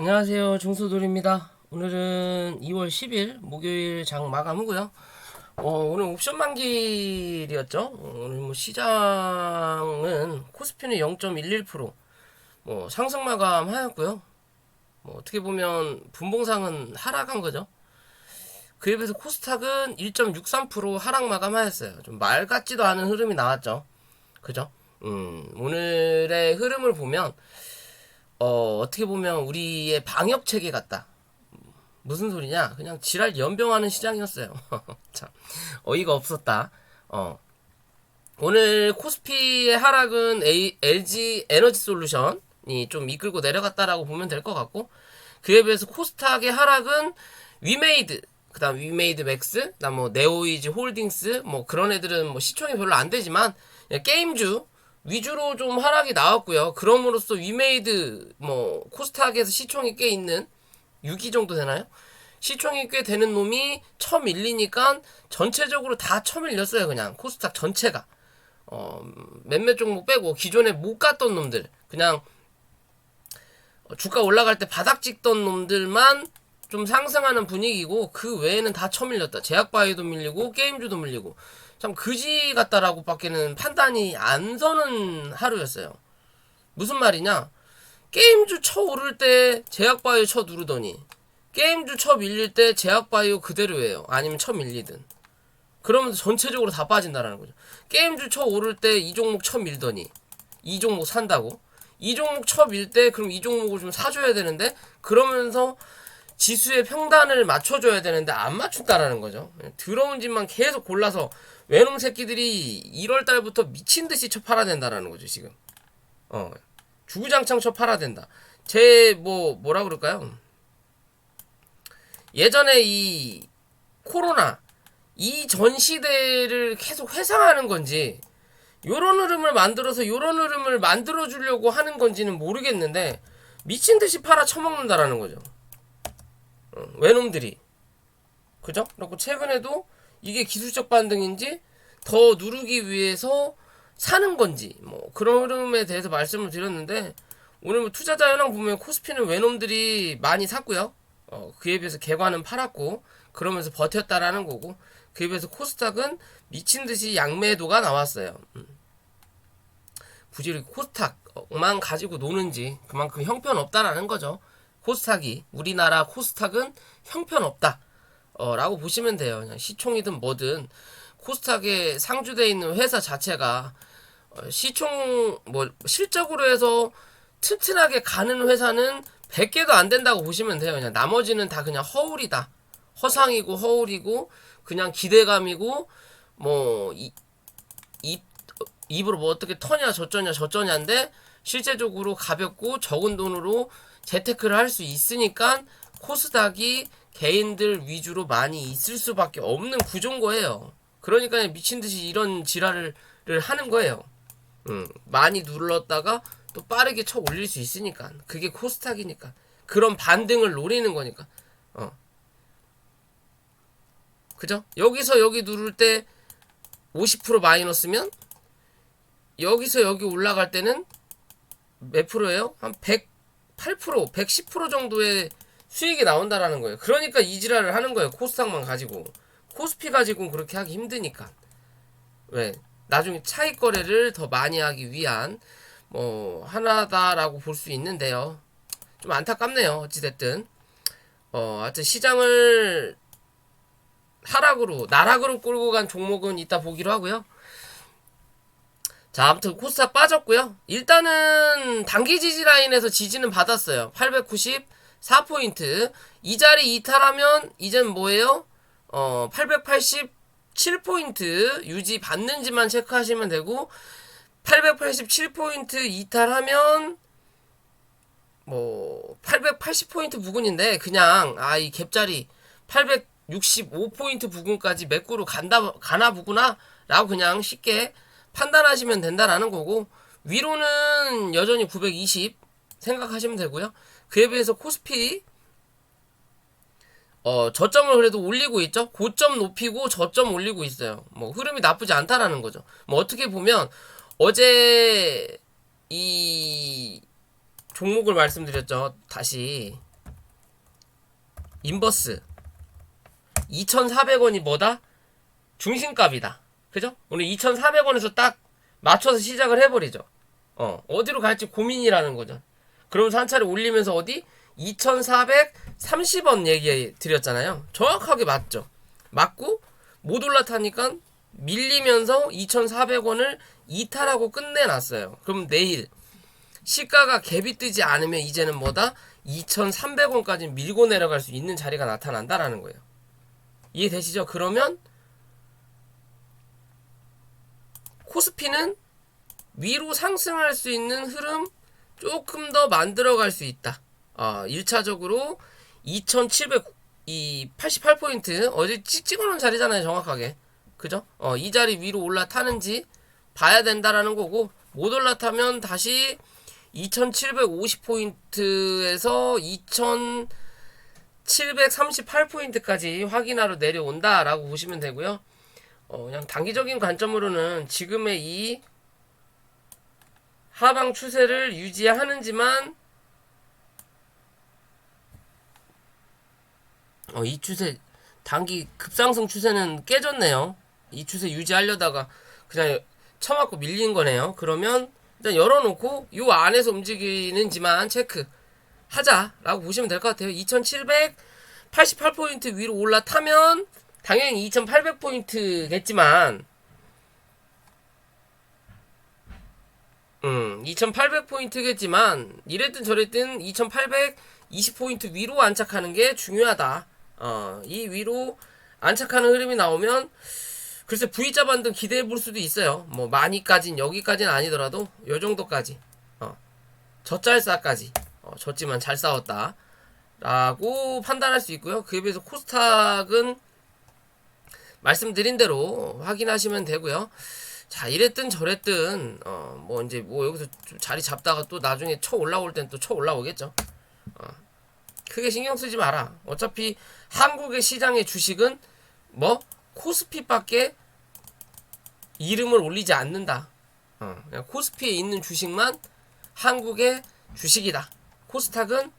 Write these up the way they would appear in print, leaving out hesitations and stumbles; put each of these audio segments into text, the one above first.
안녕하세요. 중수돌입니다. 오늘은 2월 10일 목요일 장 마감이고요. 오늘 옵션 만기일이었죠. 오늘 뭐 시장은 코스피는 0.11% 상승 마감하였고요. 어떻게 보면 분봉상은 하락한 거죠. 그에 비해서 코스닥은 1.63% 하락 마감하였어요. 좀 말 같지도 않은 흐름이 나왔죠. 그죠? 오늘의 흐름을 보면 어떻게 보면 우리의 방역 체계 같다. 무슨 소리냐? 그냥 지랄 연병하는 시장이었어요. 참 어이가 없었다. 오늘 코스피의 하락은 LG 에너지 솔루션이 좀 이끌고 내려갔다라고 보면 될 것 같고, 그에 비해서 코스닥의 하락은 위메이드, 그다음 위메이드 맥스, 그다음 뭐 네오이즈 홀딩스, 뭐 그런 애들은 뭐 시총이 별로 안 되지만 게임주 위주로 좀 하락이 나왔고요. 그럼으로써 위메이드 뭐 코스닥에서 시총이 꽤 있는 6위 정도 되나요? 시총이 꽤 되는 놈이 처음 밀리니까 전체적으로 다 처음 밀렸어요. 그냥 코스닥 전체가 몇몇 종목 빼고 기존에 못 갔던 놈들, 그냥 주가 올라갈 때 바닥 찍던 놈들만 좀 상승하는 분위기고, 그 외에는 다 처음 밀렸다. 제약바이오도 밀리고 게임주도 밀리고 참 그지 같다라고 밖에는 판단이 안 서는 하루였어요. 무슨 말이냐? 게임주 쳐 오를 때 제약바이오 쳐 누르더니 게임주 쳐 밀릴 때 제약바이오 그대로예요. 아니면 쳐 밀리든. 그러면서 전체적으로 다 빠진다라는 거죠. 게임주 쳐 오를 때 이 종목 쳐 밀더니 이 종목 산다고? 이 종목 쳐 밀 때 그럼 이 종목을 좀 사줘야 되는데, 그러면서 지수의 평단을 맞춰줘야 되는데 안 맞춘다라는 거죠. 더러운 짓만 계속 골라서 외놈 새끼들이 1월달부터 미친듯이 쳐 팔아댄다라는 거죠. 지금 주구장창 쳐 팔아댄다. 뭐라 그럴까요? 예전에 이 코로나 이전 시대를 계속 회상하는 건지, 요런 흐름을 만들어서 요런 흐름을 만들어 주려고 하는 건지는 모르겠는데 미친듯이 팔아 쳐먹는다라는 거죠. 외놈들이. 그죠? 그리고 최근에도 이게 기술적 반등인지 더 누르기 위해서 사는 건지 뭐 그런 흐름에 대해서 말씀을 드렸는데, 오늘 뭐 투자자 현황 보면 코스피는 외놈들이 많이 샀고요. 그에 비해서 개관은 팔았고, 그러면서 버텼다라는 거고, 그에 비해서 코스닥은 미친듯이 양매도가 나왔어요. 굳이 이렇게 코스닥만 가지고 노는지 그만큼 형편없다라는 거죠. 코스닥이, 우리나라 코스닥은 형편없다 라고 보시면 돼요. 그냥 시총이든 뭐든 코스닥에 상주되어 있는 회사 자체가 시총 뭐 실적으로 해서 튼튼하게 가는 회사는 100개도 안 된다고 보시면 돼요. 그냥 나머지는 다 그냥 허울이다. 허상이고 허울이고 그냥 기대감이고 뭐 입으로 뭐 어떻게 터냐 저쩌냐인데, 실제적으로 가볍고 적은 돈으로 재테크를 할 수 있으니까 코스닥이 개인들 위주로 많이 있을 수밖에 없는 구조인 거예요. 그러니까 미친듯이 이런 지랄을 하는 거예요. 많이 눌렀다가 또 빠르게 쳐 올릴 수 있으니까. 그게 코스닥이니까. 그런 반등을 노리는 거니까. 그죠? 여기서 여기 누를 때 50% 마이너스면 여기서 여기 올라갈 때는 몇 프로예요? 한 108%, 110% 정도의 수익이 나온다라는 거예요. 그러니까 이 지랄을 하는 거예요. 코스닥만 가지고. 코스피 가지고는 그렇게 하기 힘드니까. 왜? 나중에 차익 거래를 더 많이 하기 위한 하나다라고 볼 수 있는데요. 좀 안타깝네요. 어찌됐든. 하여튼 시장을 나락으로 끌고 간 종목은 이따 보기로 하고요. 자, 아무튼 코스닥 빠졌고요. 일단은 단기 지지 라인에서 지지는 받았어요. 894포인트. 이 자리 이탈하면 이젠 뭐예요? 887포인트 유지 받는지만 체크하시면 되고, 887포인트 이탈하면 880포인트 부근인데, 그냥 이 갭자리 865포인트 부근까지 매꾸로 가나 보구나 라고 그냥 쉽게 판단하시면 된다라는 거고, 위로는 여전히 920 생각하시면 되고요. 그에 비해서 코스피 저점을 그래도 올리고 있죠. 고점 높이고 저점 올리고 있어요. 흐름이 나쁘지 않다라는 거죠. 어떻게 보면 어제 이 종목을 말씀드렸죠. 다시 인버스 2,400원이 뭐다? 중심값이다. 그죠? 오늘 2,400원에서 딱 맞춰서 시작을 해버리죠. 어디로 갈지 고민이라는 거죠. 그러면서 한 차례 올리면서 어디? 2,430원 얘기 드렸잖아요. 정확하게 맞죠. 맞고 못 올라타니까 밀리면서 2,400원을 이탈하고 끝내놨어요. 그럼 내일 시가가 갭이 뜨지 않으면 이제는 뭐다? 2,300원까지 밀고 내려갈 수 있는 자리가 나타난다라는 거예요. 이해되시죠? 그러면 코스피는 위로 상승할 수 있는 흐름 조금 더 만들어갈 수 있다. 1차적으로 2,788포인트 어제 찍어놓은 자리잖아요. 정확하게. 그죠? 이 자리 위로 올라타는지 봐야 된다라는 거고, 못 올라타면 다시 2,750포인트에서 2,738포인트까지 확인하러 내려온다라고 보시면 되고요. 그냥 단기적인 관점으로는 지금의 이 하방 추세를 유지하는지만, 이 추세 단기 급상승 추세는 깨졌네요. 이 추세 유지하려다가 그냥 쳐맞고 밀린 거네요. 그러면 일단 열어놓고 요 안에서 움직이는지만 체크 하자라고 보시면 될 것 같아요. 2,788포인트 위로 올라타면 당연히 2,800포인트겠지만 2,800포인트겠지만 이랬든 저랬든 2,820포인트 위로 안착하는 게 중요하다. 이 위로 안착하는 흐름이 나오면 글쎄 V자 반등 기대해 볼 수도 있어요. 뭐 많이까진 여기까지는 아니더라도 요 정도까지 젖잘싸까지 졌지만 잘 싸웠다 라고 판단할 수 있고요. 그에 비해서 코스닥은 말씀드린 대로 확인하시면 되고요. 자, 이랬든 저랬든 뭐 이제 뭐 여기서 좀 자리 잡다가 또 나중에 쳐 올라올 땐 또 쳐 올라오겠죠. 크게 신경 쓰지 마라. 어차피 한국의 시장의 주식은 뭐 코스피밖에 이름을 올리지 않는다. 그냥 코스피에 있는 주식만 한국의 주식이다. 코스닥은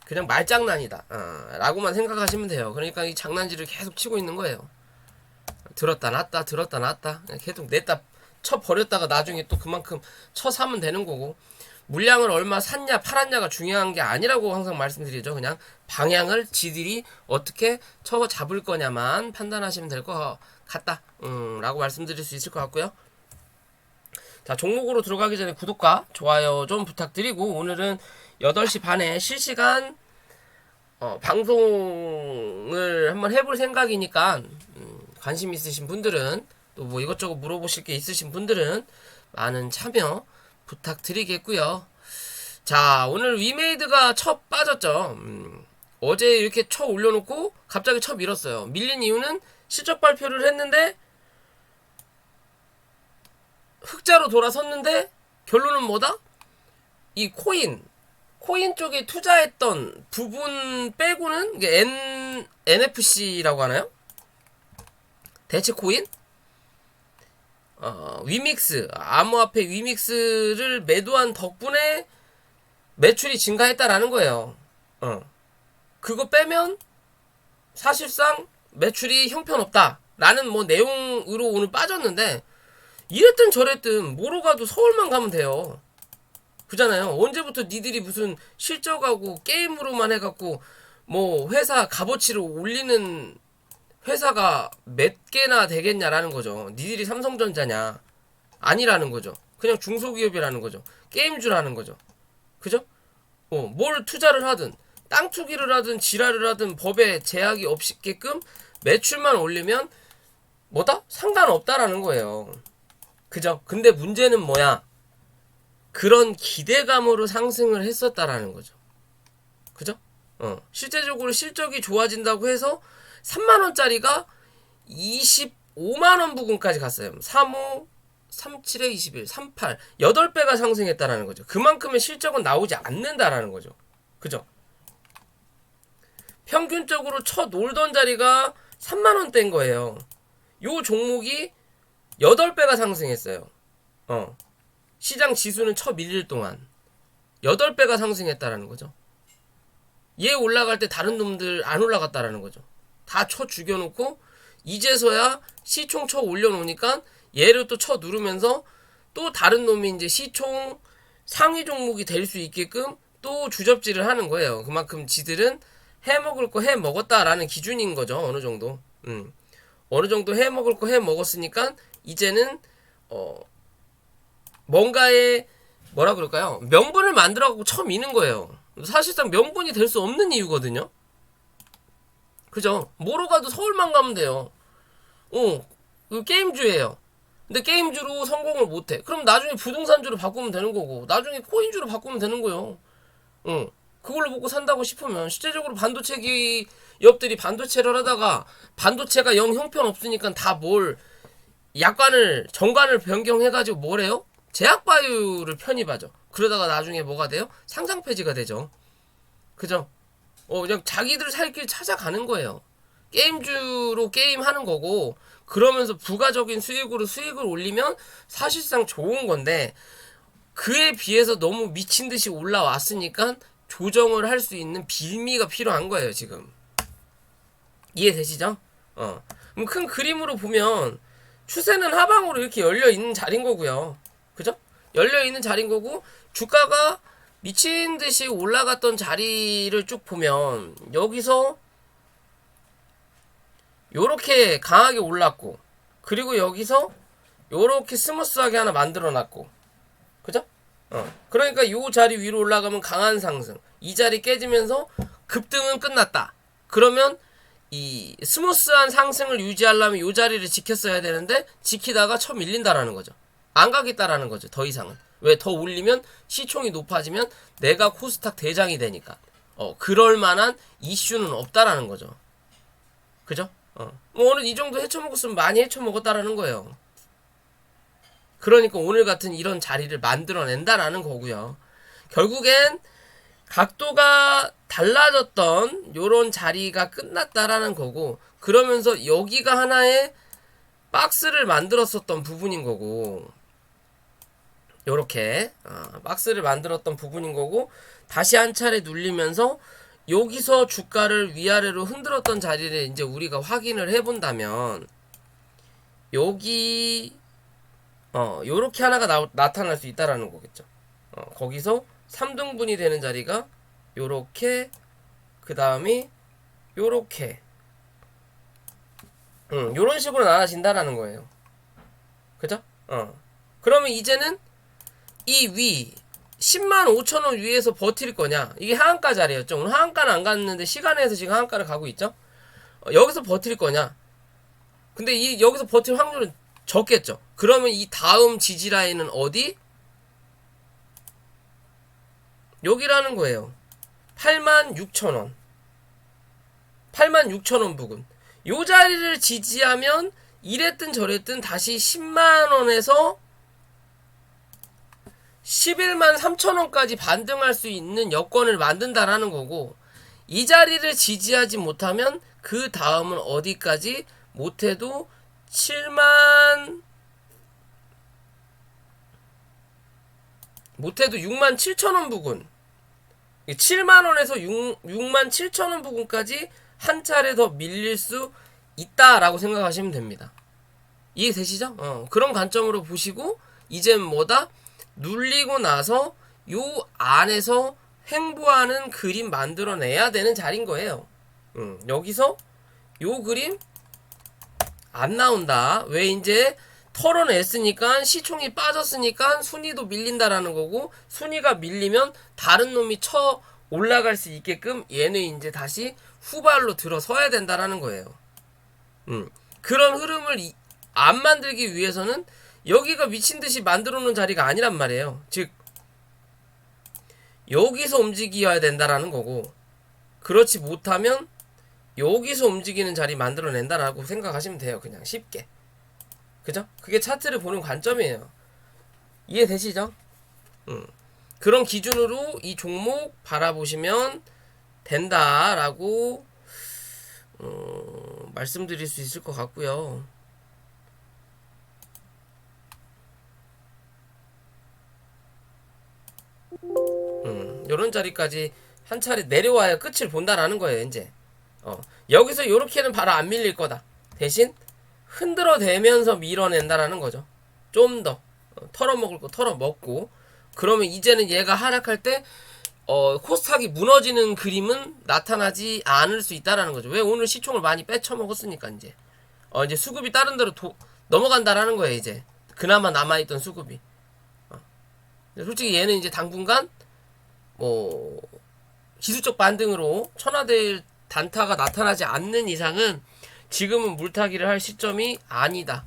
그냥 말장난이다. 라고만 생각하시면 돼요. 그러니까 이 장난질을 계속 치고 있는 거예요. 들었다 놨다 들었다 놨다 계속 냈다 쳐 버렸다가 나중에 또 그만큼 쳐 사면 되는 거고, 물량을 얼마 샀냐 팔았냐가 중요한 게 아니라고 항상 말씀드리죠. 그냥 방향을 지들이 어떻게 쳐 잡을 거냐만 판단하시면 될 것 같다 라고 말씀드릴 수 있을 것 같고요. 자, 종목으로 들어가기 전에 구독과 좋아요 좀 부탁드리고, 오늘은 8시 반에 실시간 방송을 한번 해볼 생각이니까 관심 있으신 분들은, 또 뭐 이것저것 물어보실 게 있으신 분들은 많은 참여 부탁드리겠고요. 자, 오늘 위메이드가 쳐 빠졌죠. 어제 이렇게 쳐 올려놓고 갑자기 쳐 밀었어요. 밀린 이유는 실적 발표를 했는데 흑자로 돌아섰는데 결론은 뭐다? 이 코인 쪽에 투자했던 부분 빼고는 이게 NFC라고 하나요? 대체 코인? 위믹스, 암호화폐 위믹스를 매도한 덕분에 매출이 증가했다라는 거예요. 그거 빼면 사실상 매출이 형편없다라는 뭐 내용으로 오늘 빠졌는데, 이랬든 저랬든 뭐로 가도 서울만 가면 돼요. 그잖아요. 언제부터 니들이 무슨 실적하고 게임으로만 해갖고 뭐 회사 값어치를 올리는 회사가 몇 개나 되겠냐라는 거죠. 니들이 삼성전자냐? 아니라는 거죠. 그냥 중소기업이라는 거죠. 게임주라는 거죠. 그죠? 뭘 투자를 하든 땅 투기를 하든 지랄을 하든 법에 제약이 없게끔 매출만 올리면 뭐다? 상관없다라는 거예요. 그죠? 근데 문제는 뭐야? 그런 기대감으로 상승을 했었다라는 거죠. 그죠? 실제적으로 실적이 좋아진다고 해서 3만원짜리가 25만원 부근까지 갔어요. 35, 37에 21, 38. 8배가 상승했다라는 거죠. 그만큼의 실적은 나오지 않는다라는 거죠. 그죠? 평균적으로 쳐 놀던 자리가 3만원대인 거예요. 요 종목이 8배가 상승했어요. 시장 지수는 쳐 밀릴 동안 8배가 상승했다라는 거죠. 얘 올라갈 때 다른 놈들 안 올라갔다라는 거죠. 다 쳐 죽여놓고 이제서야 시총 쳐 올려놓으니까 얘를 또 쳐 누르면서 또 다른 놈이 이제 시총 상위 종목이 될 수 있게끔 또 주접질을 하는 거예요. 그만큼 지들은 해먹을 거 해먹었다라는 기준인 거죠. 어느 정도. 어느 정도 해먹을 거 해먹었으니까 이제는 뭔가의 뭐라 그럴까요? 명분을 만들어갖고 쳐미는 거예요. 사실상 명분이 될 수 없는 이유거든요. 그죠? 뭐로 가도 서울만 가면 돼요. 그 게임주예요. 근데 게임주로 성공을 못해. 그럼 나중에 부동산주로 바꾸면 되는 거고, 나중에 코인주로 바꾸면 되는 거예요. 그걸로 먹고 산다고 싶으면, 실제적으로 반도체 기업들이 반도체를 하다가, 반도체가 영 형편없으니까 다 정관을 변경해가지고 뭘 해요? 제약바이오를 편입하죠. 그러다가 나중에 뭐가 돼요? 상장 폐지가 되죠. 그죠? 그냥 자기들 살 길 찾아가는 거예요. 게임주로 게임하는 거고, 그러면서 부가적인 수익으로 수익을 올리면 사실상 좋은 건데, 그에 비해서 너무 미친 듯이 올라왔으니까 조정을 할 수 있는 빌미가 필요한 거예요, 지금. 이해되시죠? 그럼 큰 그림으로 보면 추세는 하방으로 이렇게 열려 있는 자리인 거고요. 그죠? 열려 있는 자리인 거고, 주가가 미친 듯이 올라갔던 자리를 쭉 보면 여기서 요렇게 강하게 올랐고, 그리고 여기서 요렇게 스무스하게 하나 만들어 놨고, 그죠? 그러니까 요 자리 위로 올라가면 강한 상승, 이 자리 깨지면서 급등은 끝났다. 그러면 이 스무스한 상승을 유지하려면 요 자리를 지켰어야 되는데 지키다가 쳐 밀린다라는 거죠. 안 가겠다라는 거죠. 더 이상은. 왜? 더 올리면 시총이 높아지면 내가 코스닥 대장이 되니까. 그럴 만한 이슈는 없다라는 거죠. 그죠? 오늘 이 정도 헤쳐먹었으면 많이 헤쳐먹었다라는 거예요. 그러니까 오늘 같은 이런 자리를 만들어낸다라는 거고요. 결국엔 각도가 달라졌던 요런 자리가 끝났다라는 거고, 그러면서 여기가 하나의 박스를 만들었었던 부분인 거고, 요렇게 박스를 만들었던 부분인 거고, 다시 한 차례 눌리면서 여기서 주가를 위아래로 흔들었던 자리를 이제 우리가 확인을 해본다면, 여기 요렇게 하나가 나타날 수 있다라는 거겠죠. 거기서 3등분이 되는 자리가 요렇게, 그 다음이 요렇게, 요런 식으로 나눠진다라는 거예요. 그죠? 그러면 이제는 이 위 105,000원 위에서 버틸 거냐, 이게 하한가 자리였죠. 오늘 하한가는 안 갔는데 시간에서 지금 하한가를 가고 있죠. 여기서 버틸 거냐, 근데 여기서 버틸 확률은 적겠죠. 그러면 이 다음 지지 라인은 어디? 여기라는 거예요. 86,000원 86,000원 부근, 요 자리를 지지하면 이랬든 저랬든 다시 10만원에서 11만 3천원까지 반등할 수 있는 여건을 만든다라는 거고, 이 자리를 지지하지 못하면 그 다음은 어디까지? 못해도 6만 7천원 부근, 7만원에서 6만 7천원 부근까지 한 차례 더 밀릴 수 있다라고 생각하시면 됩니다. 이해되시죠? 그런 관점으로 보시고, 이젠 뭐다? 눌리고 나서 요 안에서 횡보하는 그림 만들어내야 되는 자리인 거예요. 여기서 요 그림 안 나온다. 왜? 이제 털어냈으니까, 시총이 빠졌으니까 순위도 밀린다라는 거고, 순위가 밀리면 다른 놈이 쳐 올라갈 수 있게끔 얘는 이제 다시 후발로 들어서야 된다라는 거예요. 그런 흐름을 안 만들기 위해서는 여기가 미친듯이 만들어 놓은 자리가 아니란 말이에요. 즉 여기서 움직여야 된다라는 거고, 그렇지 못하면 여기서 움직이는 자리 만들어낸다라고 생각하시면 돼요. 그냥 쉽게. 그죠? 그게 차트를 보는 관점이에요. 이해되시죠? 그런 기준으로 이 종목 바라보시면 된다라고 말씀드릴 수 있을 것 같고요. 요런 자리까지 한 차례 내려와야 끝을 본다라는 거예요. 이제 여기서 요렇게는 바로 안 밀릴 거다. 대신 흔들어대면서 밀어낸다라는 거죠. 좀 더 털어먹을 거 털어먹고, 그러면 이제는 얘가 하락할 때 코스닥이 무너지는 그림은 나타나지 않을 수 있다라는 거죠. 왜? 오늘 시총을 많이 빼쳐먹었으니까. 이제 수급이 다른 데로 넘어간다라는 거예요. 이제 그나마 남아있던 수급이. 솔직히 얘는 이제 당분간 뭐 기술적 반등으로 천하대일 단타가 나타나지 않는 이상은 지금은 물타기를 할 시점이 아니다.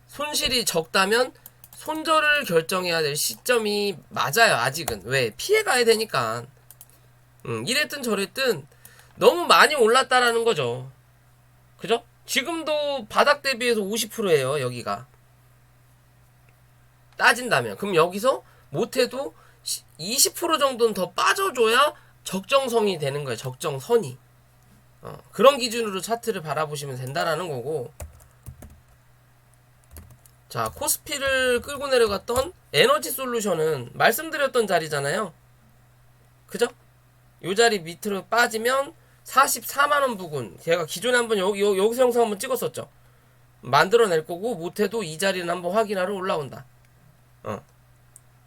손실이 적다면 손절을 결정해야 될 시점이 맞아요. 아직은. 왜? 피해가야 되니까. 이랬든 저랬든 너무 많이 올랐다라는 거죠. 그죠? 지금도 바닥 대비해서 50%예요. 여기가 따진다면. 그럼 여기서 못해도 20% 정도는 더 빠져줘야 적정성이 되는 거예요. 적정선이. 그런 기준으로 차트를 바라보시면 된다라는 거고. 자, 코스피를 끌고 내려갔던 에너지 솔루션은 말씀드렸던 자리잖아요. 그죠? 요 자리 밑으로 빠지면 44만원 부근. 제가 기존에 한번 여기서 영상 한번 찍었었죠. 만들어낼 거고, 못해도 이 자리는 한번 확인하러 올라온다.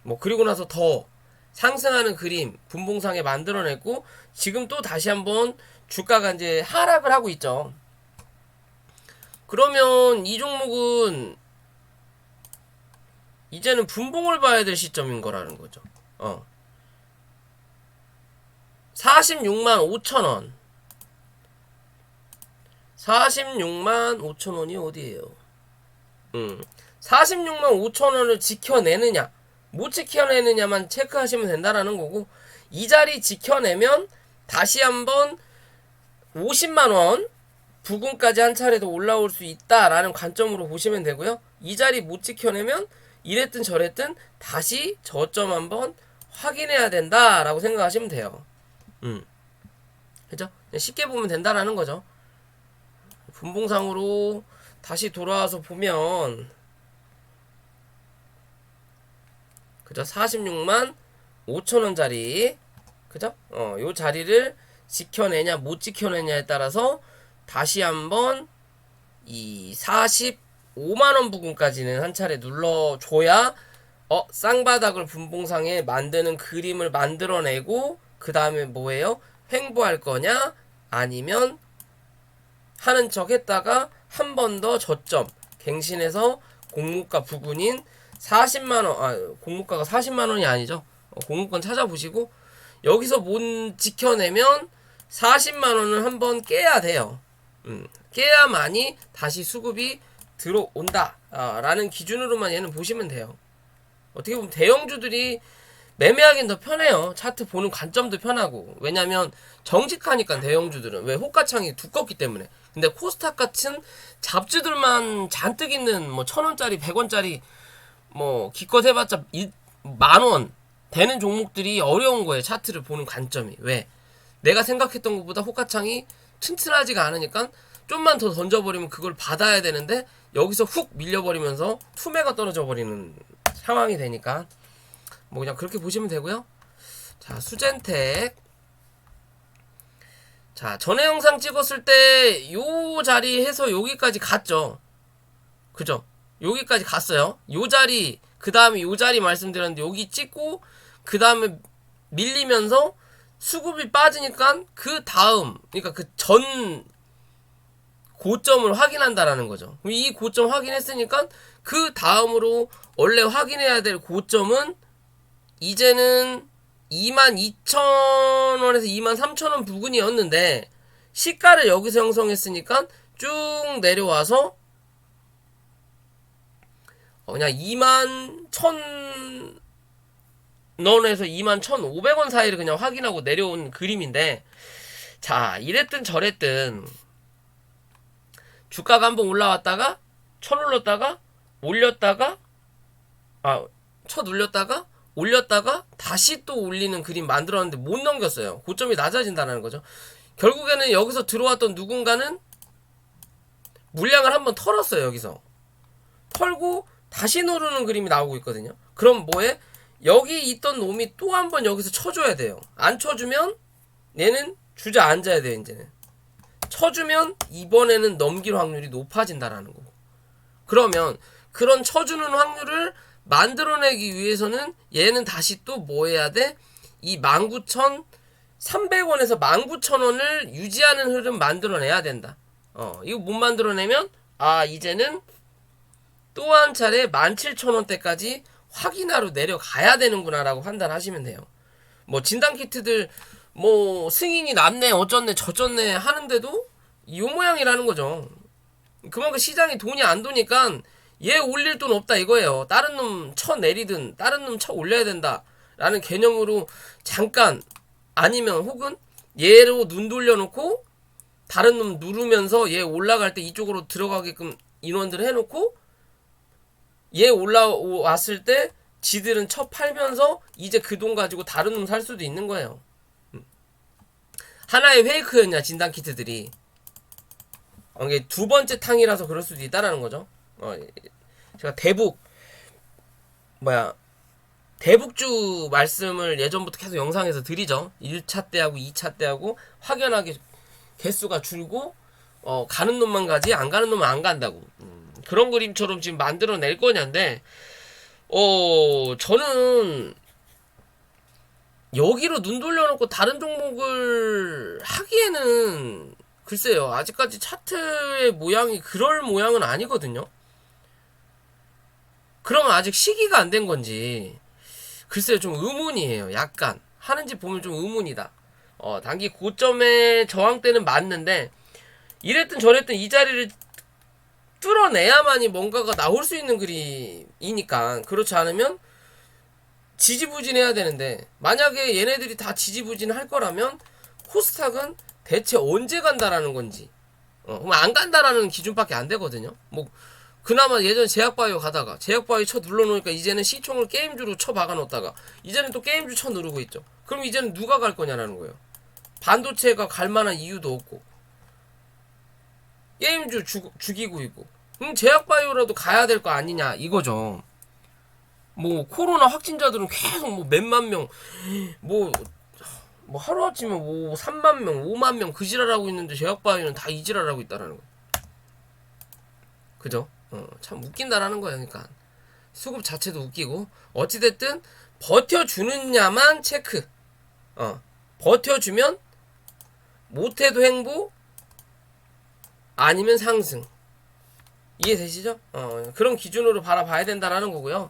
뭐 그리고 나서 더 상승하는 그림 분봉상에 만들어냈고, 지금 또 다시 한번 주가가 이제 하락을 하고 있죠. 그러면 이 종목은 이제는 분봉을 봐야 될 시점인 거라는 거죠. 46만 5천원. 46만 5천원이 어디에요? 46만 5천원을 지켜내느냐 못 지켜내느냐만 체크하시면 된다라는 거고, 이 자리 지켜내면 다시 한번 50만원 부근까지 한 차례 더 올라올 수 있다라는 관점으로 보시면 되고요. 이 자리 못 지켜내면 이랬든 저랬든 다시 저점 한번 확인해야 된다라고 생각하시면 돼요. 그죠? 쉽게 보면 된다라는 거죠. 분봉상으로 다시 돌아와서 보면, 그죠? 46만 5천원짜리, 그죠? 요 자리를 지켜내냐 못 지켜내냐에 따라서 다시 한번 이 45만원 부근까지는 한 차례 눌러줘야 쌍바닥을 분봉상에 만드는 그림을 만들어내고, 그 다음에 뭐예요? 횡보할 거냐 아니면 하는 척 했다가 한 번 더 저점 갱신해서 공모가 부근인 40만원, 공모가가 40만원이 아니죠. 공모권 찾아보시고, 여기서 못 지켜내면 40만원을 한번 깨야 돼요. 깨야만이 다시 수급이 들어온다 라는 기준으로만 얘는 보시면 돼요. 어떻게 보면 대형주들이 매매하기는 더 편해요. 차트 보는 관점도 편하고. 왜냐면 정직하니까 대형주들은. 왜? 호가창이 두껍기 때문에. 근데 코스닥 같은 잡주들만 잔뜩 있는 뭐 1000원짜리 100원짜리 뭐 기껏 해봤자 만원 되는 종목들이 어려운 거예요. 차트를 보는 관점이. 왜? 내가 생각했던 것보다 호가창이 튼튼하지가 않으니까 좀만 더 던져버리면 그걸 받아야 되는데, 여기서 훅 밀려버리면서 투매가 떨어져 버리는 상황이 되니까 뭐 그냥 그렇게 보시면 되고요. 자, 수젠텍. 자, 전에 영상 찍었을 때 요 자리 해서 여기까지 갔죠. 그죠? 여기까지 갔어요. 요 자리, 그 다음에 요 자리 말씀드렸는데, 여기 찍고 그 다음에 밀리면서 수급이 빠지니까 그 다음, 그러니까 그 전 고점을 확인한다라는 거죠. 이 고점 확인했으니까 그 다음으로 원래 확인해야 될 고점은 이제는 22,000원에서 23,000원 부근이었는데, 시가를 여기서 형성했으니까 쭉 내려와서 그냥 21,000원에서 21,500원 사이를 그냥 확인하고 내려온 그림인데, 자, 이랬든 저랬든 주가가 한번 올라왔다가 쳐눌렀다가 올렸다가 쳐눌렸다가 올렸다가 다시 또 올리는 그림 만들었는데 못 넘겼어요. 고점이 낮아진다는 거죠. 결국에는 여기서 들어왔던 누군가는 물량을 한번 털었어요. 여기서 털고 다시 누르는 그림이 나오고 있거든요. 그럼 뭐해? 여기 있던 놈이 또 한 번 여기서 쳐줘야 돼요. 안 쳐주면 얘는 주저앉아야 돼요. 이제는 쳐주면 이번에는 넘길 확률이 높아진다라는 거고. 그러면 그런 쳐주는 확률을 만들어내기 위해서는 얘는 다시 또 뭐 해야 돼? 이 19,300원에서 19,000원을 유지하는 흐름 만들어내야 된다. 이거 못 만들어내면 이제는 또 한 차례 17,000원대까지 확인하러 내려가야 되는구나 라고 판단하시면 돼요. 뭐 진단키트들 뭐 승인이 났네 어쩌네 저쩌네 하는데도 이 모양이라는 거죠. 그만큼 시장에 돈이 안 도니까 얘 올릴 돈 없다 이거예요. 다른 놈 쳐 내리든 다른 놈 쳐 올려야 된다 라는 개념으로 잠깐 아니면 혹은 얘로 눈 돌려놓고 다른 놈 누르면서 얘 올라갈 때 이쪽으로 들어가게끔 인원들 해놓고 얘 올라왔을 때 지들은 쳐 팔면서 이제 그 돈 가지고 다른 놈 살 수도 있는 거예요. 하나의 페이크였냐 진단키트들이. 이게 두 번째 탕이라서 그럴 수도 있다라는 거죠. 제가 대북주 말씀을 예전부터 계속 영상에서 드리죠. 1차 때하고 2차 때하고 확연하게 개수가 줄고 가는 놈만 가지 안 가는 놈은 안 간다고. 그런 그림처럼 지금 만들어낼 거냐인데 저는 여기로 눈 돌려놓고 다른 종목을 하기에는 글쎄요. 아직까지 차트의 모양이 그럴 모양은 아니거든요. 그러면 아직 시기가 안 된 건지 글쎄요. 좀 의문이에요. 약간 하는지 보면 좀 의문이다. 단기 고점의 저항대는 맞는데 이랬든 저랬든 이 자리를 뚫어내야만이 뭔가가 나올 수 있는 그림이니까. 그렇지 않으면 지지부진해야 되는데 만약에 얘네들이 다 지지부진 할 거라면 코스닥은 대체 언제 간다라는 건지 그럼 안 간다라는 기준밖에 안 되거든요. 뭐 그나마 예전 제약바이오 가다가 제약바이오 쳐 눌러놓으니까 이제는 시총을 게임주로 쳐 박아놓다가 이제는 또 게임주 쳐 누르고 있죠. 그럼 이제는 누가 갈 거냐라는 거예요. 반도체가 갈 만한 이유도 없고 게임주 죽이고 있고 그럼 제약바이오라도 가야 될 거 아니냐 이거죠. 뭐 코로나 확진자들은 계속 뭐 몇만 명 뭐 하루아침에 뭐 3만 명 5만 명 그 지랄하고 있는데 제약바이오는 다 이 지랄하고 있다라는 거예요. 그죠? 참 웃긴다라는 거예요. 그러니까 수급 자체도 웃기고 어찌됐든 버텨주느냐만 체크. 버텨주면 못해도 행보 아니면 상승. 이해되시죠? 그런 기준으로 바라봐야 된다라는 거고요.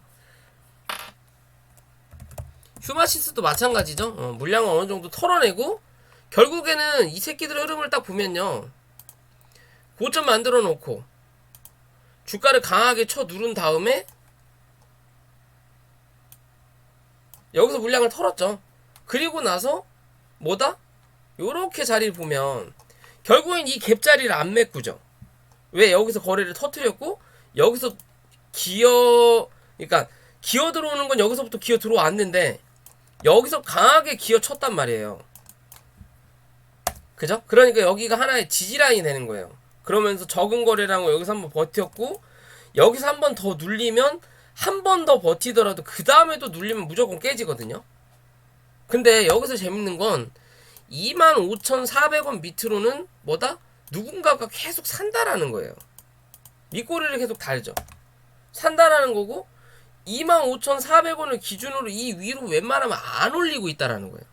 휴마시스도 마찬가지죠. 물량을 어느 정도 털어내고 결국에는 이 새끼들의 흐름을 딱 보면요. 고점 만들어 놓고 주가를 강하게 쳐 누른 다음에 여기서 물량을 털었죠. 그리고 나서 뭐다? 요렇게 자리를 보면 결국엔 이 갭자리를 안 메꾸죠. 왜? 여기서 거래를 터뜨렸고 여기서 그러니까 기어 들어오는 건 여기서부터 기어 들어왔는데 여기서 강하게 기어 쳤단 말이에요. 그죠? 그러니까 여기가 하나의 지지라인이 되는 거예요. 그러면서 적은 거래량을 여기서 한번 버텼고 여기서 한번 더 눌리면 한 번 더 버티더라도 그 다음에 또 눌리면 무조건 깨지거든요. 근데 여기서 재밌는 건 25,400원 밑으로는 뭐다? 누군가가 계속 산다라는 거예요. 밑꼬리를 계속 달죠. 산다라는 거고 25,400원을 기준으로 이 위로 웬만하면 안 올리고 있다라는 거예요.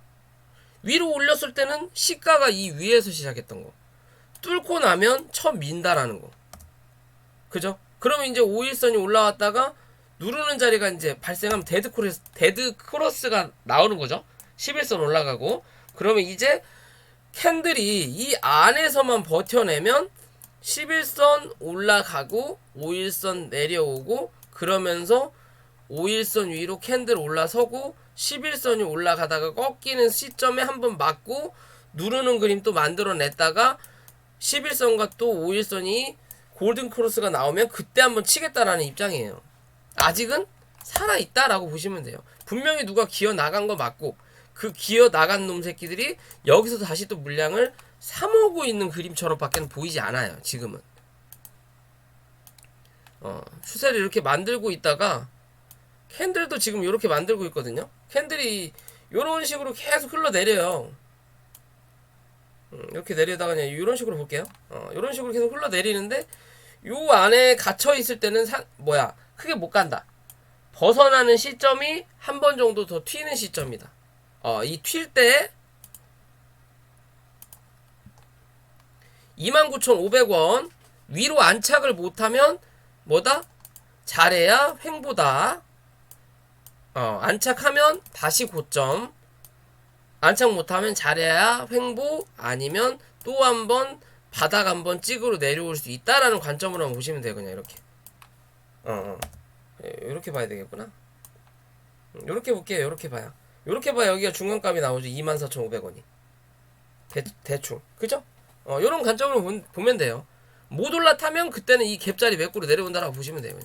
위로 올렸을 때는 시가가 이 위에서 시작했던 거. 뚫고 나면 쳐 민다라는 거. 그죠? 그러면 이제 5일선이 올라왔다가 누르는 자리가 이제 발생하면 데드 크로스가 나오는 거죠. 11선 올라가고 그러면 이제 캔들이 이 안에서만 버텨내면 11선 올라가고 5일선 내려오고 그러면서 5일선 위로 캔들 올라서고 11선이 올라가다가 꺾이는 시점에 한번 맞고 누르는 그림 또 만들어냈다가 11선과 또 5일선이 골든 크로스가 나오면 그때 한번 치겠다라는 입장이에요. 아직은 살아있다라고 보시면 돼요. 분명히 누가 기어 나간 거 맞고 그 기어 나간 놈 새끼들이 여기서 다시 또 물량을 사모으고 있는 그림처럼 밖에는 보이지 않아요. 지금은 추세를 이렇게 만들고 있다가 캔들도 지금 이렇게 만들고 있거든요. 캔들이 이런 식으로 계속 흘러내려요. 이렇게 내려다가 그냥 이런 식으로 볼게요. 이런 식으로 계속 흘러내리는데 요 안에 갇혀 있을 때는 크게 못 간다. 벗어나는 시점이 한 번 정도 더 튀는 시점이다. 이 튈 때 29,500원 위로 안착을 못하면 뭐다? 잘해야 횡보다. 안착하면 다시 고점. 안착 못하면 잘해야 횡보, 아니면 또 한 번 바닥 한번 찍으러 내려올 수 있다라는 관점으로 보시면 돼요. 그냥 이렇게. 이렇게 봐야 되겠구나. 이렇게 볼게요. 이렇게 봐요. 이렇게 봐야 여기가 중간값이 나오죠. 24,500원이. 대충. 그죠? 요런 관점으로 보면 돼요. 못 올라타면 그때는 이 갭자리 매꾸로 내려온다라고 보시면 돼요.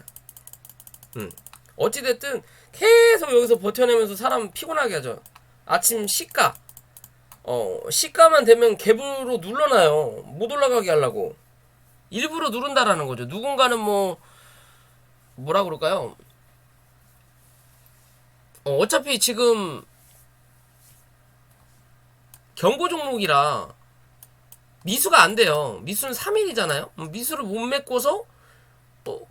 그냥. 어찌됐든 계속 여기서 버텨내면서 사람 피곤하게 하죠. 아침 시가. 시가만 되면 갭으로 눌러놔요. 못 올라가게 하려고. 일부러 누른다라는 거죠. 누군가는 뭐라 그럴까요? 어차피 지금 경고 종목이라 미수가 안 돼요. 미수는 3일이잖아요. 미수를 못 메꿔서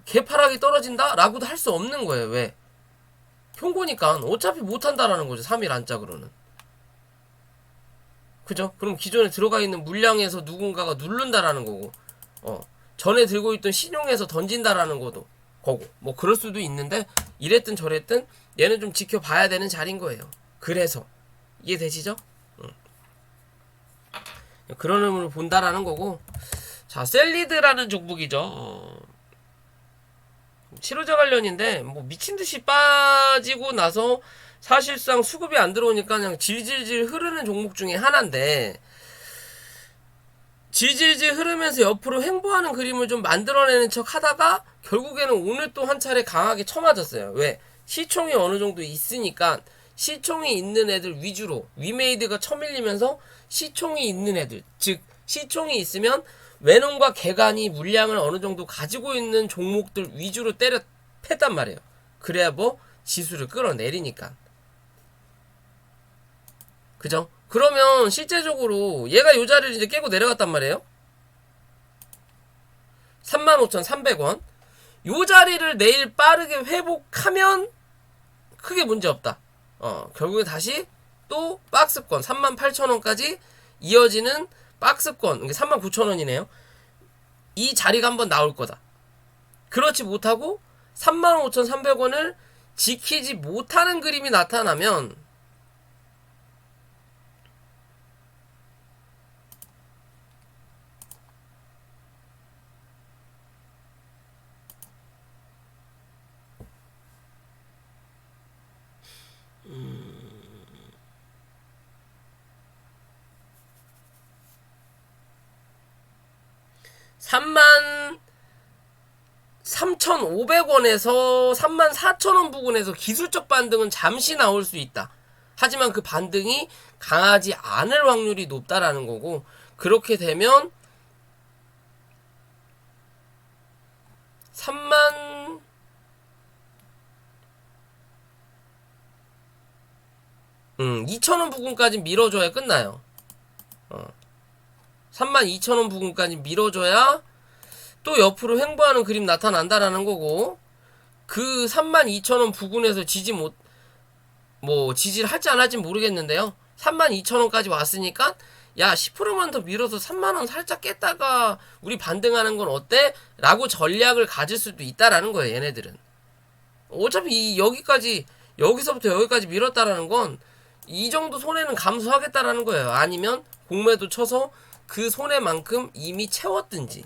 개파락이 떨어진다? 라고도 할 수 없는 거예요. 왜? 경고니까 어차피 못한다라는 거죠. 3일 안짝으로는. 그죠? 그럼 기존에 들어가 있는 물량에서 누군가가 누른다라는 거고, 전에 들고 있던 신용에서 던진다라는 거고, 뭐 그럴 수도 있는데, 이랬든 저랬든 얘는 좀 지켜봐야 되는 자리인 거예요. 그래서 이해되시죠? 그런 의미로 본다라는 거고. 자, 셀리드라는 종목이죠. 치료제 관련인데 뭐 미친듯이 빠지고 나서 사실상 수급이 안 들어오니까 그냥 질질질 흐르는 종목 중에 하나인데, 질질질 흐르면서 옆으로 횡보하는 그림을 좀 만들어내는 척 하다가 결국에는 오늘 또 한 차례 강하게 쳐맞았어요. 왜? 시총이 어느 정도 있으니까 시총이 있는 애들 위주로 위메이드가 쳐밀리면서 시총이 있는 애들, 즉 시총이 있으면 외놈과 개간이 물량을 어느 정도 가지고 있는 종목들 위주로 때려 팼단 말이에요. 그래야 뭐 지수를 끌어내리니까. 그죠? 그러면 실제적으로 얘가 요 자리를 이제 깨고 내려갔단 말이에요. 35,300원. 요 자리를 내일 빠르게 회복하면 크게 문제 없다. 결국에 다시 또 박스권 38,000원까지 이어지는 박스권, 이게 39,000원이네요. 이 자리가 한번 나올 거다. 그렇지 못하고 35,300원을 지키지 못하는 그림이 나타나면 음... 33,500원에서 34,000원 부근에서 기술적 반등은 잠시 나올 수 있다. 하지만 그 반등이 강하지 않을 확률이 높다라는 거고, 그렇게 되면 32,000원 부근까지 밀어줘야 끝나요. 32,000원 부근까지 밀어줘야 또 옆으로 횡보하는 그림 나타난다라는 거고, 그 32,000원 부근에서 지지를 할지 안 할지 모르겠는데요. 32,000원까지 왔으니까 야 10%만 더 밀어서 3만원 살짝 깼다가 우리 반등하는 건 어때? 라고 전략을 가질 수도 있다라는 거예요. 얘네들은 어차피 여기서부터 여기까지 밀었다라는 건 이 정도 손해는 감수하겠다라는 거예요. 아니면 공매도 쳐서 그 손해만큼 이미 채웠든지.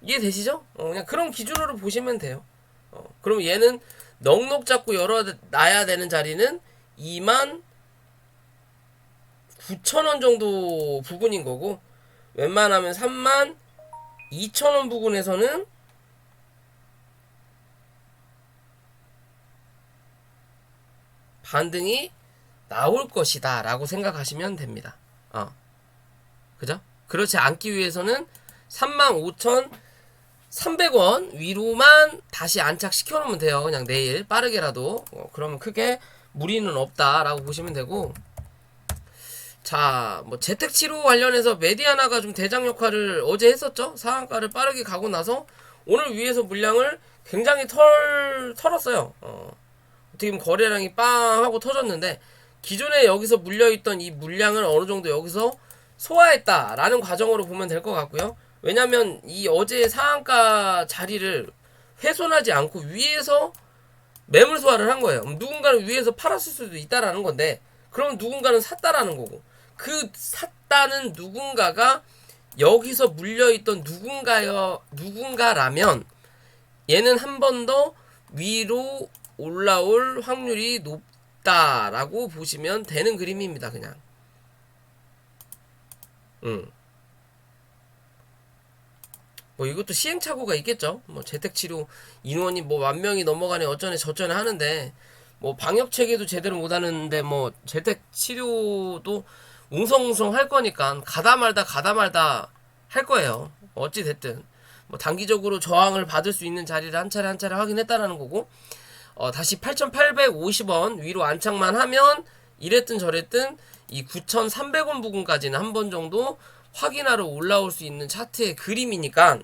이해되시죠? 그냥 그런 기준으로 보시면 돼요. 그럼 얘는 넉넉 잡고 열어놔야 되는 자리는 29,000원 정도 부근인 거고, 웬만하면 32,000원 부근에서는 반등이 나올 것이다 라고 생각하시면 됩니다. 그죠? 그렇지 않기 위해서는 35,000 300원 위로만 다시 안착시켜 놓으면 돼요. 그냥 내일 빠르게라도. 그러면 크게 무리는 없다라고 보시면 되고, 자, 뭐 재택치료 관련해서 메디아나가 좀 대장 역할을 어제 했었죠. 상한가를 빠르게 가고 나서 오늘 위에서 물량을 굉장히 털었어요. 어떻게 보면 거래량이 빵 하고 터졌는데, 기존에 여기서 물려있던 이 물량을 어느 정도 여기서 소화했다라는 과정으로 보면 될 것 같고요. 왜냐면 이 어제 상한가 자리를 훼손하지 않고 위에서 매물 소화를 한 거예요. 누군가는 위에서 팔았을 수도 있다라는 건데, 그럼 누군가는 샀다라는 거고, 그 샀다는 누군가가 여기서 물려있던 누군가라면 얘는 한 번 더 위로 올라올 확률이 높다라고 보시면 되는 그림입니다. 그냥. 뭐 이것도 시행착오가 있겠죠. 뭐 재택치료 인원이 뭐 10,000명이 넘어가네 어쩌네 저쩌네 하는데, 뭐 방역 체계도 제대로 못 하는데 뭐 재택치료도 웅성웅성 할 거니까 가다 말다 할 거예요. 어찌 됐든 뭐 단기적으로 저항을 받을 수 있는 자리를 한 차례 확인했다라는 거고, 다시 8,850원 위로 안착만 하면 이랬든 저랬든 이 9,300원 부근까지는 한 번 정도 확인하러 올라올 수 있는 차트의 그림이니까,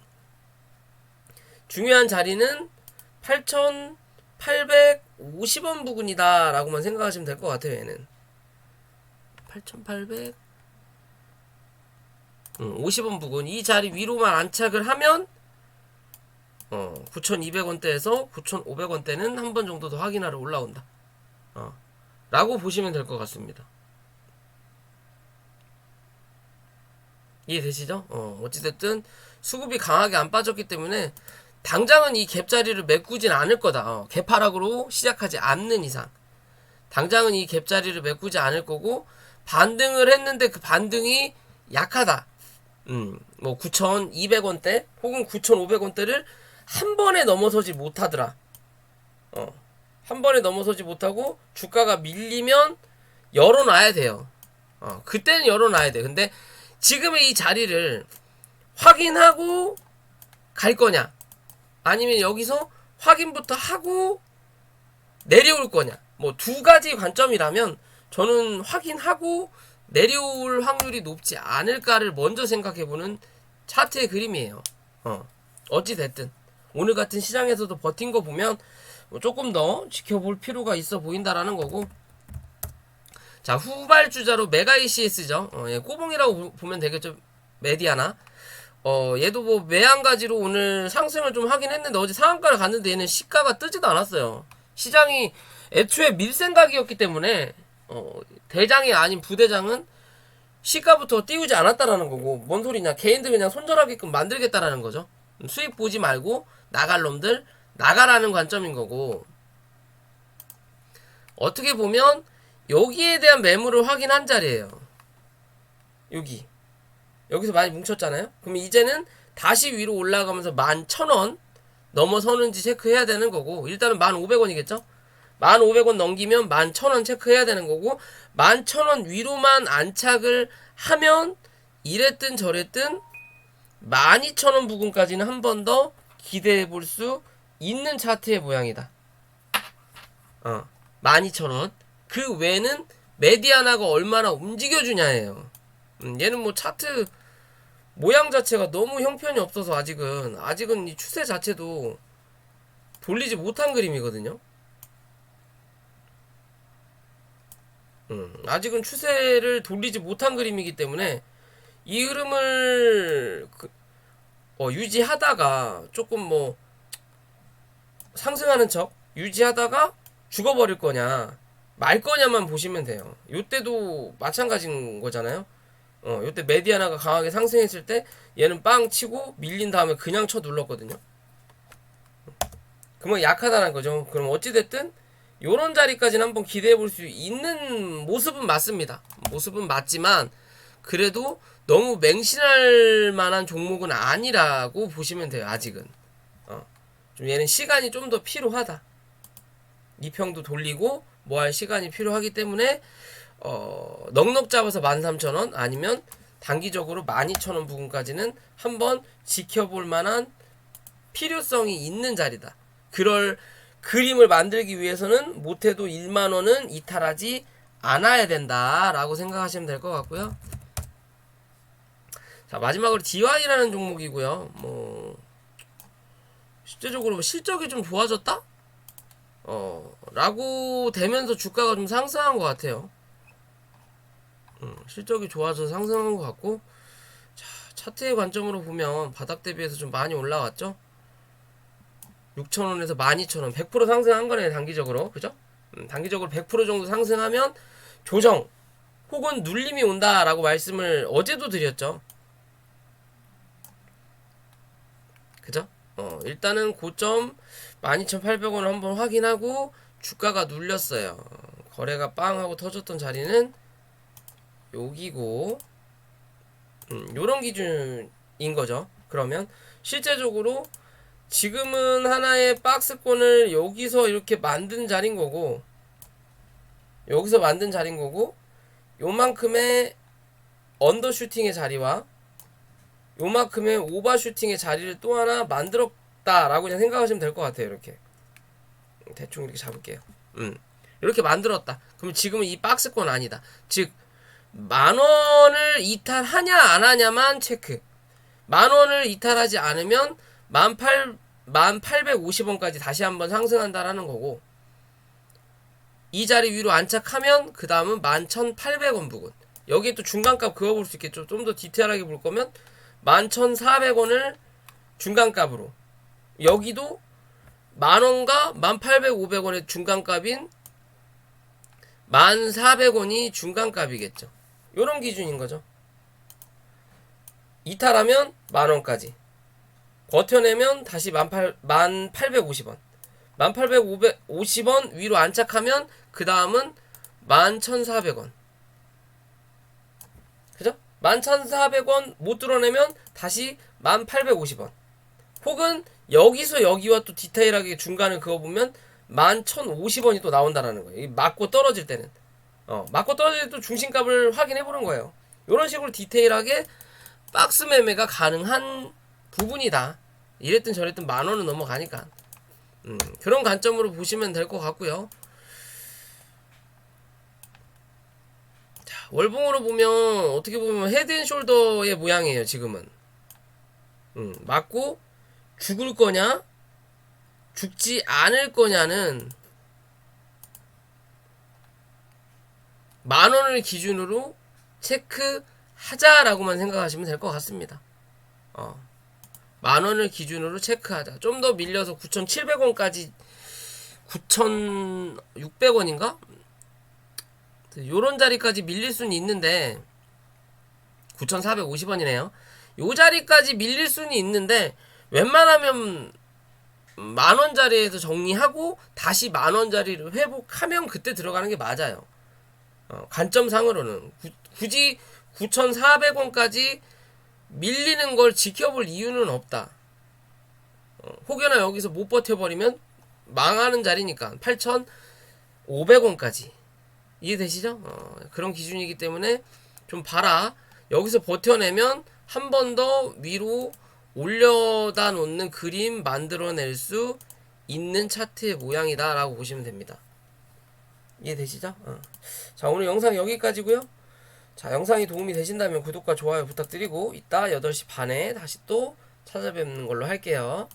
중요한 자리는 8,850원 부근이다 라고만 생각하시면 될 것 같아요. 얘는 8,850원 부근, 이 자리 위로만 안착을 하면 9,200원대에서 9,500원대는 한 번 정도 더 확인하러 올라온다 라고 보시면 될 것 같습니다. 이해되시죠? 어찌됐든 수급이 강하게 안 빠졌기 때문에 당장은 이 갭자리를 메꾸진 않을 거다. 갭하락으로 시작하지 않는 이상 당장은 이 갭자리를 메꾸지 않을 거고, 반등을 했는데 그 반등이 약하다. 뭐 9,200원대 혹은 9,500원대를 한 번에 넘어서지 못하더라. 한 번에 넘어서지 못하고 주가가 밀리면 열어놔야 돼요. 그때는 열어놔야 돼. 근데 지금의 이 자리를 확인하고 갈 거냐, 아니면 여기서 확인부터 하고 내려올 거냐, 뭐 두 가지 관점이라면 저는 확인하고 내려올 확률이 높지 않을까를 먼저 생각해보는 차트의 그림이에요. 어찌됐든 오늘 같은 시장에서도 버틴 거 보면 조금 더 지켜볼 필요가 있어 보인다라는 거고, 자, 후발주자로 메가 ECS죠. 예, 꼬봉이라고 보면 되겠죠. 메디아나. 얘도 뭐 매한가지로 오늘 상승을 좀 하긴 했는데, 어제 상한가를 갔는데 얘는 시가가 뜨지도 않았어요. 시장이 애초에 밀 생각이었기 때문에 대장이 아닌 부대장은 시가부터 띄우지 않았다라는 거고, 뭔 소리냐, 개인들 그냥 손절하게끔 만들겠다라는 거죠. 수익 보지 말고 나갈 놈들 나가라는 관점인 거고, 어떻게 보면 여기에 대한 매물을 확인한 자리예요. 여기서 많이 뭉쳤잖아요. 그럼 이제는 다시 위로 올라가면서 11,000원 넘어서는지 체크해야 되는 거고, 일단은 1,500원이겠죠. 1,500원 넘기면 11,000원 체크해야 되는 거고, 11,000원 위로만 안착을 하면 이랬든 저랬든 12,000원 부근까지는 한 번 더 기대해 볼 수 있는 차트의 모양이다. 12,000원. 그 외에는 메디아나가 얼마나 움직여주냐예요. 얘는 뭐 차트 모양 자체가 너무 형편이 없어서 아직은 이 추세 자체도 돌리지 못한 그림이거든요. 아직은 추세를 돌리지 못한 그림이기 때문에 이 흐름을 유지하다가 조금 뭐 상승하는 척 유지하다가 죽어버릴 거냐 말 거냐만 보시면 돼요. 요때도 마찬가지인 거잖아요. 요때 메디아나가 강하게 상승했을 때 얘는 빵 치고 밀린 다음에 그냥 쳐 눌렀거든요. 그러면 약하다는 거죠. 그럼 어찌됐든 요런 자리까지는 한번 기대해 볼 수 있는 모습은 맞습니다. 모습은 맞지만 그래도 너무 맹신할 만한 종목은 아니라고 보시면 돼요. 아직은 좀 얘는 시간이 좀 더 필요하다. 이평도 돌리고 뭐 할 시간이 필요하기 때문에 넉넉 잡아서 13,000원 아니면 단기적으로 12,000원 부근까지는 한번 지켜볼 만한 필요성이 있는 자리다. 그럴 그림을 만들기 위해서는 못해도 1만원은 이탈하지 않아야 된다라고 생각하시면 될 것 같고요. 자, 마지막으로 DY라는 종목이고요. 뭐 실제적으로 실적이 좀 좋아졌다? 라고 되면서 주가가 좀 상승한 것 같아요. 실적이 좋아져서 상승한 것 같고, 자, 차트의 관점으로 보면 바닥 대비해서 좀 많이 올라왔죠? 6,000원에서 12,000원 100% 상승한 거네, 단기적으로. 그죠? 단기적으로 100% 정도 상승하면 조정 혹은 눌림이 온다라고 말씀을 어제도 드렸죠. 그죠? 일단은 고점 12,800원을 한번 확인하고 주가가 눌렸어요. 거래가 빵 하고 터졌던 자리는 여기고, 요런 기준인 거죠. 그러면 실제적으로 지금은 하나의 박스권을 여기서 이렇게 만든 자리인 거고, 여기서 만든 자리인 거고, 요만큼의 언더슈팅의 자리와 요만큼의 오버슈팅의 자리를 또 하나 만들었다라고 그냥 생각하시면 될 것 같아요. 이렇게 대충 이렇게 잡을게요. 이렇게 만들었다. 그럼 지금은 이 박스권 아니다. 즉 만원을 이탈하냐 안 하냐만 체크. 만원을 이탈하지 않으면 1850원까지 다시 한번 상승한다라는 거고, 이 자리 위로 안착하면 그 다음은 11,800원 부근. 여기에 또 중간값 그어볼 수 있겠죠. 좀 더 디테일하게 볼 거면 11,400원을 중간값으로, 여기도 만원과 18,500원의 중간값인 1,400원이 중간값이겠죠. 요런 기준인 거죠. 이탈하면 만원까지, 버텨내면 다시 1850원, 1850원 위로 안착하면 그 다음은 11,400원. 그죠? 11,400원 못 뚫어내면 다시 1850원. 혹은 여기서 여기와 또 디테일하게 중간을 그어보면 11,050원이 또 나온다라는 거예요. 맞고 떨어질 때는. 맞고 떨어질 때 또 중심값을 확인해보는 거예요. 이런 식으로 디테일하게 박스 매매가 가능한 부분이다. 이랬든 저랬든 만원은 넘어가니까. 그런 관점으로 보시면 될 것 같고요. 자, 월봉으로 보면 어떻게 보면 헤드앤숄더의 모양이에요. 지금은 맞고 죽을 거냐 죽지 않을 거냐는 만원을 기준으로 체크하자라고만 생각하시면 될 것 같습니다. 만원을 기준으로 체크하자. 좀 더 밀려서 9,700원까지, 9,600원인가? 요런 자리까지 밀릴 수는 있는데, 9,450원이네요. 요 자리까지 밀릴 수는 있는데, 웬만하면 만원짜리에서 정리하고 다시 만원짜리를 회복하면 그때 들어가는 게 맞아요. 관점상으로는 굳이 9,400원까지 밀리는 걸 지켜볼 이유는 없다. 혹여나 여기서 못 버텨버리면 망하는 자리니까 8,500원까지. 이해되시죠? 그런 기준이기 때문에 좀 봐라. 여기서 버텨내면 한 번 더 위로 올려다 놓는 그림 만들어낼 수 있는 차트의 모양이다 라고 보시면 됩니다. 이해되시죠? 자, 오늘 영상 여기까지고요. 자, 영상이 도움이 되신다면 구독과 좋아요 부탁드리고, 이따 8시 반에 다시 또 찾아뵙는 걸로 할게요.